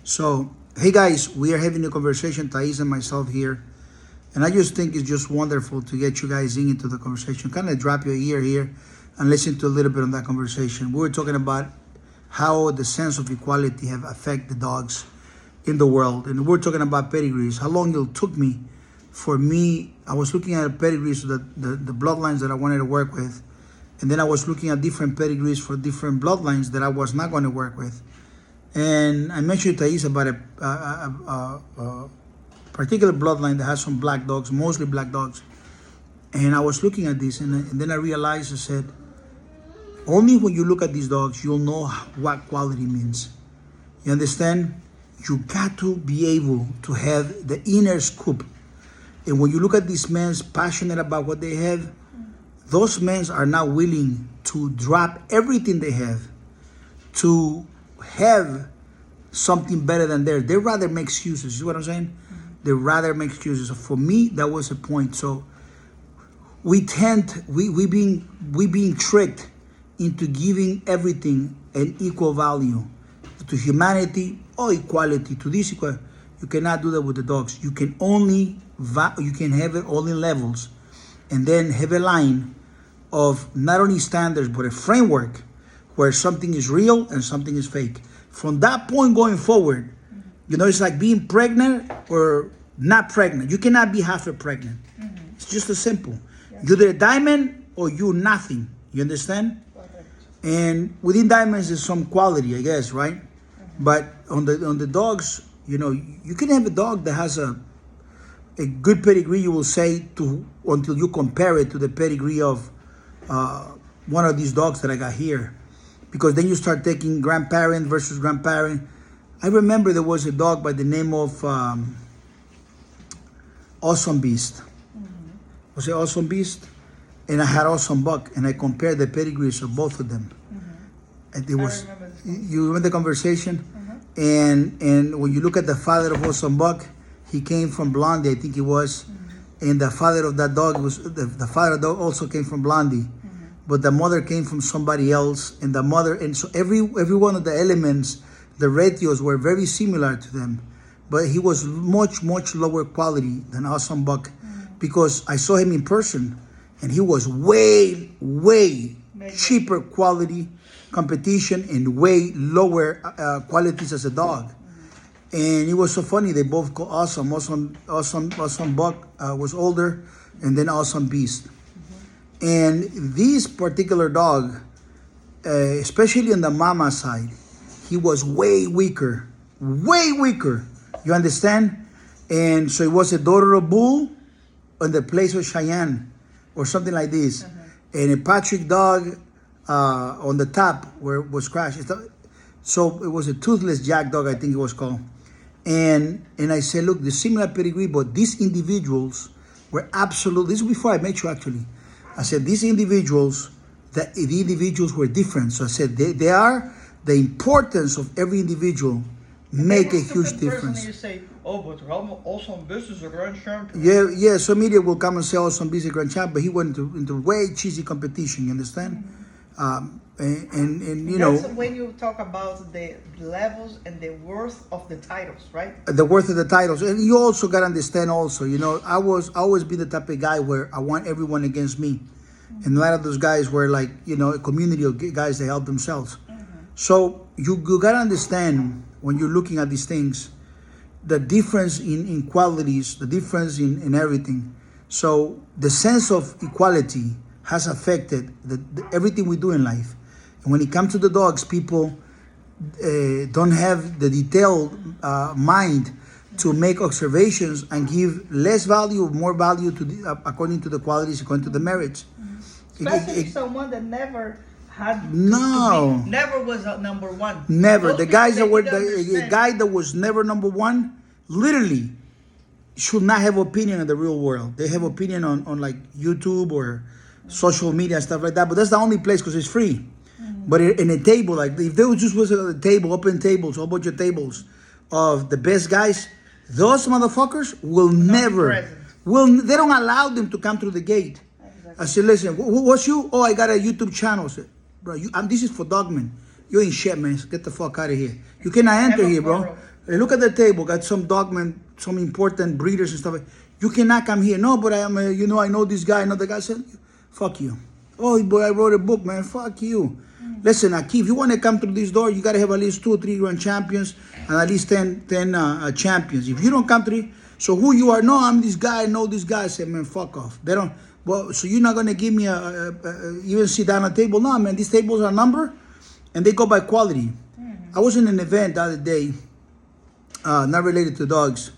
So, hey guys, we are having a conversation, Thais and myself here. And I just think it's just wonderful to get you guys into the conversation. Kind of drop your ear here and listen to a little bit of that conversation. We were talking about how the sense of equality have affected the dogs in the world. And we're talking about pedigrees. How long it took me I was looking at pedigrees, the bloodlines that I wanted to work with. And then I was looking at different pedigrees for different bloodlines that I was not going to work with. And I mentioned to Thais about a particular bloodline that has some black dogs, mostly black dogs. And I was looking at this, and then I realized, I said, only when you look at these dogs, you'll know what quality means. You understand? You got to be able to have the inner scoop. And when you look at these men passionate about what they have, those men are now willing to drop everything they have to have something better than theirs. They rather make excuses. You see what I'm saying? They rather make excuses. So for me, that was a point. So we being tricked into giving everything an equal value to humanity or equality to this equal. You cannot do that with the dogs. You can have it all in levels, and then have a line of not only standards but a framework where something is real and something is fake. From that point going forward, it's like being pregnant or not pregnant. You cannot be half pregnant. It's just as simple. Yeah. You're either a diamond or you're nothing. You understand? And within diamonds is some quality, I guess, right? But on the dogs, you can have a dog that has a good pedigree, you will say, until you compare it to the pedigree of one of these dogs that I got here. Because then you start taking grandparent versus grandparent. I remember there was a dog by the name of Awesome Beast. Was it Awesome Beast? And I had Awesome Buck, and I compared the pedigrees of both of them. And you remember the conversation? And when you look at the father of Awesome Buck, he came from Blondie, I think he was. And the father of that dog the father of the dog also came from Blondie. But the mother came from somebody else, and so every one of the elements, the ratios were very similar to them. But he was much, much lower quality than Awesome Buck, because I saw him in person, and he was way, way cheaper quality competition and way lower qualities as a dog. And it was so funny. They both called Awesome Buck was older, and then Awesome Beast. And this particular dog, especially on the mama side, he was way weaker. You understand? And so it was a daughter of Bull on the place of Cheyenne or something like this. And a Patrick dog on the top where it was crashed. So it was a toothless jack dog, I think it was called. And I said, look, the similar pedigree, but these individuals were absolutely, this is before I met you actually. I said, the individuals were different. So I said, they are the importance of every individual make a huge difference. You say, oh, but Awesome Beast is a grand champion. Yeah. So media will come and say Awesome Beast is a grand champion, but he went into way cheesy competition. You understand? And That's when you talk about the levels and the worth of the titles, right? The worth of the titles. And you also got to understand also, I always been the type of guy where I want everyone against me. And a lot of those guys were like, a community of guys that help themselves. So you got to understand when you're looking at these things, the difference in qualities, the difference in everything. So the sense of equality has affected everything we do in life. And when it comes to the dogs, people don't have the detailed mind to make observations and give less value, more value to according to the qualities, according to the merits. Especially someone that never had never was number one. Never. The guys that were the guy that was never number one, literally should not have opinion in the real world. They have opinion on like YouTube or social media and stuff like that. But that's the only place because it's free. But in a table, like if there was just a table, open tables, a whole bunch of tables of the best guys, those motherfuckers will never, they don't allow them to come through the gate. Exactly. I said, listen, what's you? Oh, I got a YouTube channel. I said, bro, this is for dogmen. You ain't shit, man. Get the fuck out of here. You cannot enter here, bro. Hey, look at the table. Got some dogmen, some important breeders and stuff. You cannot come here. No, but I am. I know this guy. I know the guy. Said, fuck you. Oh, boy, I wrote a book, man. Fuck you. Listen, Aki, if you want to come through this door, you got to have at least 2 or 3 grand champions and at least 10 champions. If you don't come through, so who you are? No, I'm this guy. I know this guy. I said, man, fuck off. They don't. Well, so you're not going to give me even sit down at a table? No, man, these tables are numbered and they go by quality. I was in an event the other day, not related to dogs,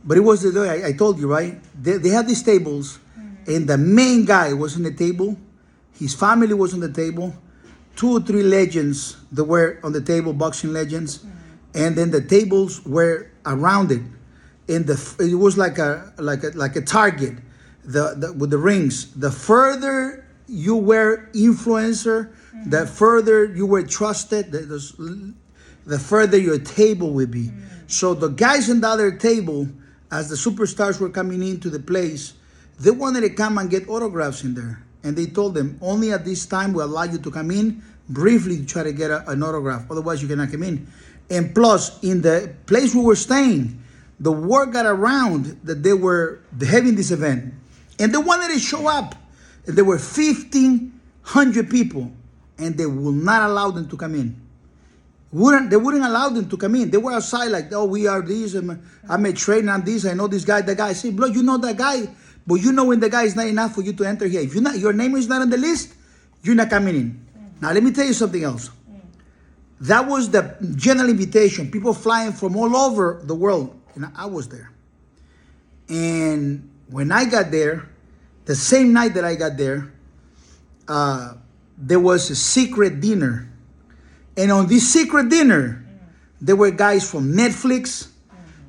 but it was the day I told you, right? They had these tables and the main guy was on the table. His family was on the table. 2 or 3 legends that were on the table, boxing legends, and then the tables were around it, and it was like a target, with the rings. The further you were influencer, the further you were trusted, the further your table would be. So the guys on the other table, as the superstars were coming into the place, they wanted to come and get autographs in there. And they told them, only at this time we allow you to come in briefly to try to get an autograph. Otherwise, you cannot come in. And plus, in the place we were staying, the word got around that they were having this event. And they wanted to show up. And there were 1,500 people. And they will not allow them to come in. They wouldn't allow them to come in. They were outside like, oh, we are this. I'm a trainer on this. I know this guy, that guy. I say, bro, you know that guy. But you know when the guy is not enough for you to enter here. If your name is not on the list, you're not coming in. Now, let me tell you something else. That was the general invitation. People flying from all over the world. And I was there. And when I got there, the same night that I got there, there was a secret dinner. And on this secret dinner, there were guys from Netflix.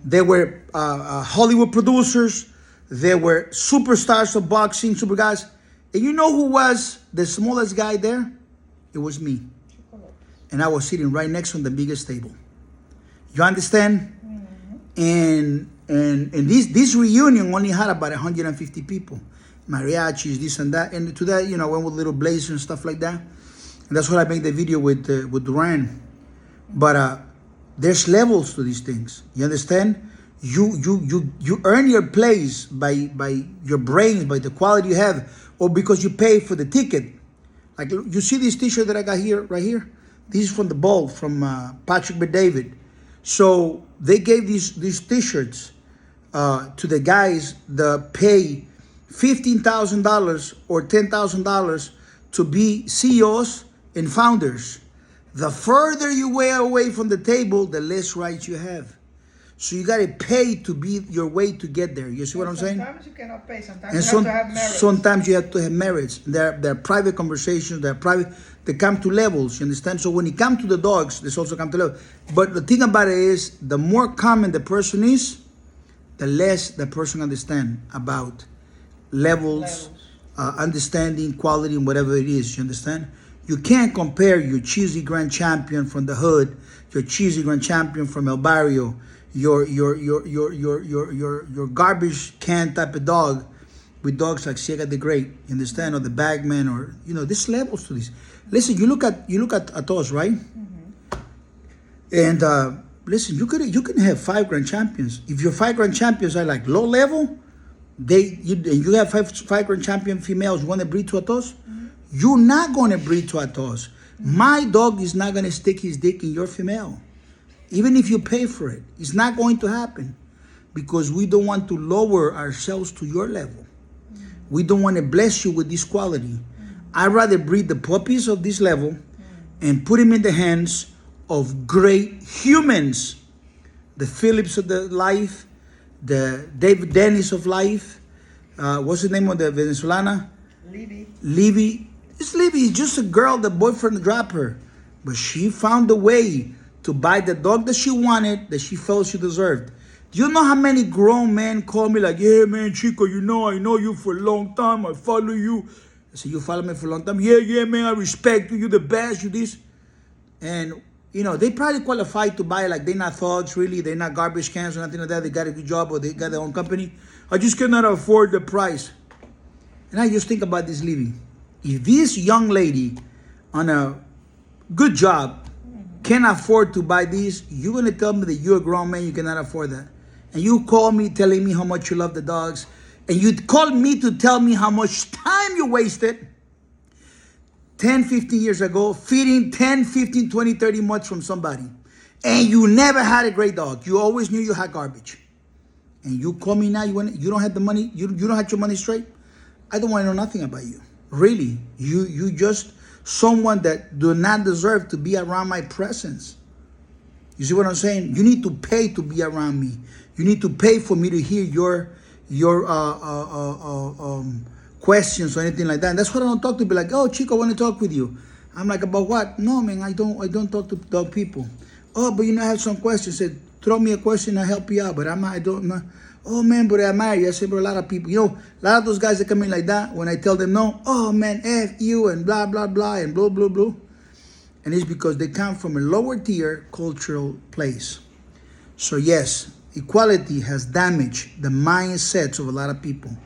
There were Hollywood producers. There were superstars of boxing, super guys. And you know who was the smallest guy there? It was me. And I was sitting right next on the biggest table. You understand? And this reunion only had about 150 people. Mariachis, this and that. And to that, went with little blazers and stuff like that. And that's what I made the video with Duran. But there's levels to these things. You understand? You earn your place by your brains, by the quality you have, or because you pay for the ticket. Like you see this T-shirt that I got here, right here. This is from the ball from Patrick Bet-David. So they gave these T-shirts to the guys that pay $15,000 or $10,000 to be CEOs and founders. The further you way away from the table, the less rights you have. So you got to pay to be your way to get there. You see what I'm saying? Sometimes you cannot pay. Sometimes you have to have merits. Sometimes you have to have merits. They're private conversations. They come to levels. You understand? So when you come to the dogs, this also come to level. But the thing about it is, the more common the person is, the less the person understands about levels. Understanding, quality, and whatever it is. You understand? You can't compare your cheesy grand champion from the hood, your cheesy grand champion from El Barrio, your garbage can type of dog with dogs like Ciega the Great, you understand, or the Bagman, or there's levels to this. Listen, you look at Atos, right? And listen, you can have 5 grand champions. If your 5 grand champions are like low level, you have 5 grand champion females. You want to breed to Atos? You're not going to breed to Atos. My dog is not going to stick his dick in your female. Even if you pay for it, it's not going to happen because we don't want to lower ourselves to your level. We don't want to bless you with this quality. I'd rather breed the puppies of this level and put them in the hands of great humans. The Phillips of the life, the David Dennis of life. What's the name of the Venezolana? Libby. This Libby is just a girl, the boyfriend dropped her. But she found a way to buy the dog that she wanted, that she felt she deserved. Do you know how many grown men call me like, yeah, man, Chico, I know you for a long time. I follow you. I said, you follow me for a long time? Yeah, man, I respect you. You're the best. You this. And, they probably qualify to buy, like, they're not thugs, really. They're not garbage cans or nothing like that. They got a good job or they got their own company. I just cannot afford the price. And I just think about this living. If this young lady on a good job can't afford to buy these, you're going to tell me that you're a grown man, you cannot afford that. And you call me telling me how much you love the dogs. And you called me to tell me how much time you wasted 10, 15 years ago, feeding 10, 15, 20, 30 months from somebody. And you never had a great dog. You always knew you had garbage. And you call me now, you don't have the money, you don't have your money straight? I don't want to know nothing about you. Really, you just someone that do not deserve to be around my presence. You see what I'm saying? You need to pay to be around me. You need to pay for me to hear your questions or anything like that. And that's what I don't talk to. Be like, oh, Chico, I want to talk with you. I'm like, about what? No, man, I don't talk to dog people. Oh, but I have some questions. Said, throw me a question, I'll help you out. But I don't know. Oh, man, but I'm married. I said, but a lot of people, a lot of those guys that come in like that, when I tell them no, oh, man, F you and blah, blah, blah, and blah, blah, blah. And it's because they come from a lower tier cultural place. So yes, equality has damaged the mindsets of a lot of people.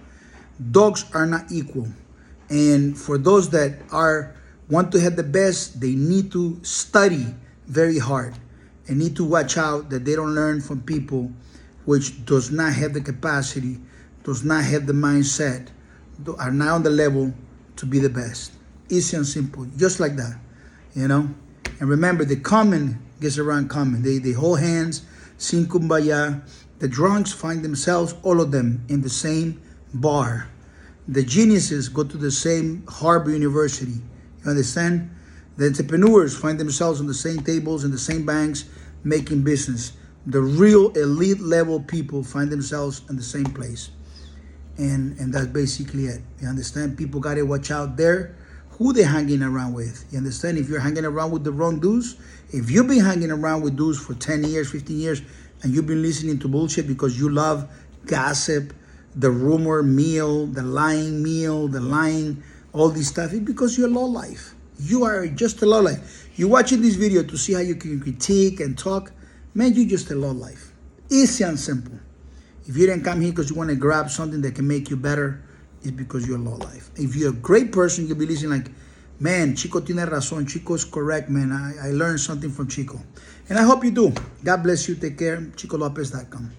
Dogs are not equal. And for those that want to have the best, they need to study very hard and need to watch out that they don't learn from people which does not have the capacity, does not have the mindset, are not on the level to be the best. Easy and simple, just like that, And remember, the common gets around common. They hold hands, sing kumbaya. The drunks find themselves, all of them, in the same bar. The geniuses go to the same Harvard University. You understand? The entrepreneurs find themselves on the same tables in the same banks making business. The real elite level people find themselves in the same place. And that's basically it. You understand? People got to watch out there who they're hanging around with. You understand? If you're hanging around with the wrong dudes, if you've been hanging around with dudes for 10 years, 15 years, and you've been listening to bullshit because you love gossip, the rumor mill, the lying, all this stuff, it's because you're low life. You are just a low life. You're watching this video to see how you can critique and talk. Man, you're just a low life. Easy and simple. If you didn't come here because you want to grab something that can make you better, it's because you're low life. If you're a great person, you'll be listening like, man, Chico tiene razón. Chico is correct, man. I learned something from Chico. And I hope you do. God bless you. Take care. ChicoLopez.com.